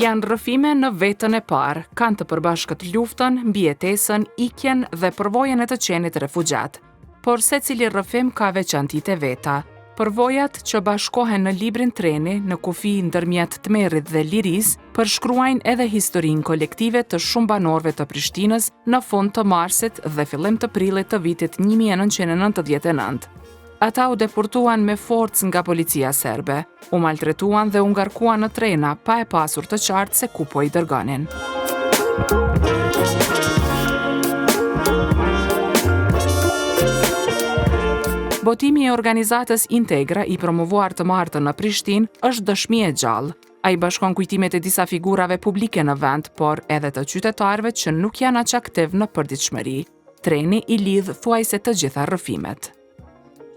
Janë rrëfime në vetën e parë, kanë të përbashkët luftën, mbijetesën, ikjen dhe përvojën e të qenit refugjat. Por secili rrëfim ka veçantitë e veta. Përvojat që bashkohen në librin Treni, në kufi ndërmjet tmerrit dhe liris, përshkruajnë edhe historinë kolektive të shumë banorëve të Prishtinës në fund të marsit dhe fillim të prillit të vitit 1999. Ata u deportuan me forcë nga policia serbe, u maltretuan dhe u ngarkuan në trena pa e pasur të qartë se ku po i dërgonin. Botimi i organizatës Integra i promovuar të martën në Prishtinë është dëshmi e gjallë. Ai bashkon kujtimet e disa figurave publike në vend, por edhe të qytetarëve që nuk janë aq aktiv në përditshmëri. Treni i lidh thuajse të gjitha rrëfimet.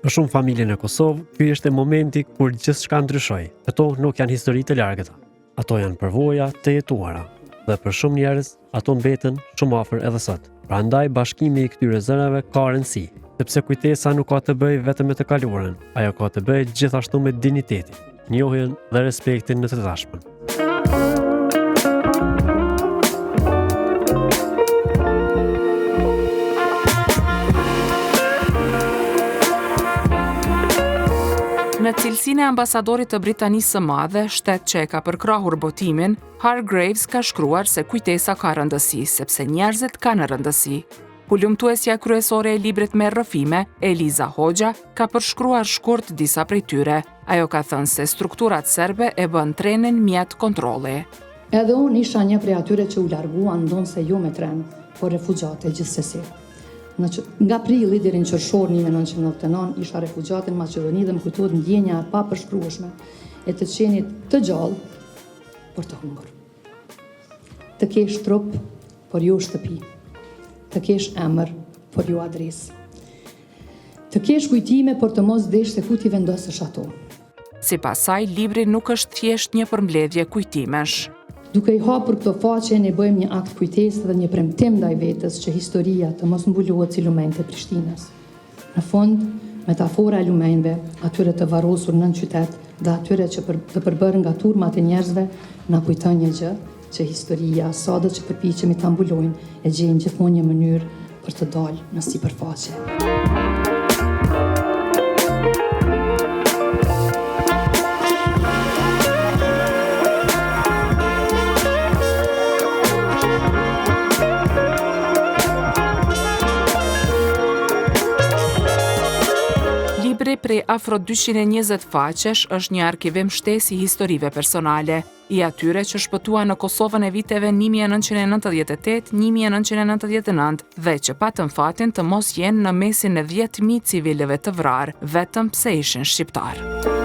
Për shumë familje në Kosovë, ky është momenti kur gjithçka ndryshoi. Ato nuk janë histori të largëta. Ato janë përvoja të jetuara. Dhe për shumë njerëz, ato mbeten shumë afër edhe sot. Prandaj bashkimi i këtyre zërave ka rëndësi, sepse kujtesa nuk ka të bëjë vetëm me të kaluarën, ajo ka të bëjë gjithashtu me dinjitetin, njohjen dhe respektin në të tashmen. Në cilësinë e ambasadorit të Britanisë së Madhe, shtet që e ka përkrahur botimin, Hargreaves ka shkruar se kujtesa ka rëndësi, sepse njerëzit kanë rëndësi. Hulumtuesja kryesore e librit me rrëfime, Eliza Hoxha, ka përshkruar shkurt disa prej tyre. Ajo ka thënë se strukturat serbe e bën trenin mjet kontrolli. Edhe unë isha një prej atyre që u larguan ndonse jo me tren, por refugjate gjithsesi. Nga prilli deri në qershor 1999 isha refugjate në Maqedoni dhe më kujtohet ndjenja e papërshkrueshme e të qenit të gjallë, por të hungur. Të kesh trup, por jo shtëpi. Të kesh emër, por jo adresë. Të kesh kujtime, por të mos desh se ku ti vendosësh ato. Sipas saj, libri nuk është thjesht një përmbledhje kujtimesh. Duke i hapur këto faqe, ne bëjmë një akt kujtesë dhe një premtim ndaj vetes që historia të mos mbulohet si lumenjtë e Prishtinës. Në fund, metafora e lumenjve, atyre të varrosur nën qytet dhe atyre që të përbërën nga turmat e njerëzve, na kujton një gjë, që historia, sado që përpiqemi ta mbulojnë, e gjejnë gjithmonë një mënyrë për të dalë në sipërfaqe. Libri prej afro 220 faqesh është një arkivim shtesë i historive personale, i atyre që shpëtuan në Kosovën e viteve 1998-1999 dhe që patën fatin të mos jenë në mesin e 10.000 civilëve të vrarë, vetëm pse ishin shqiptar.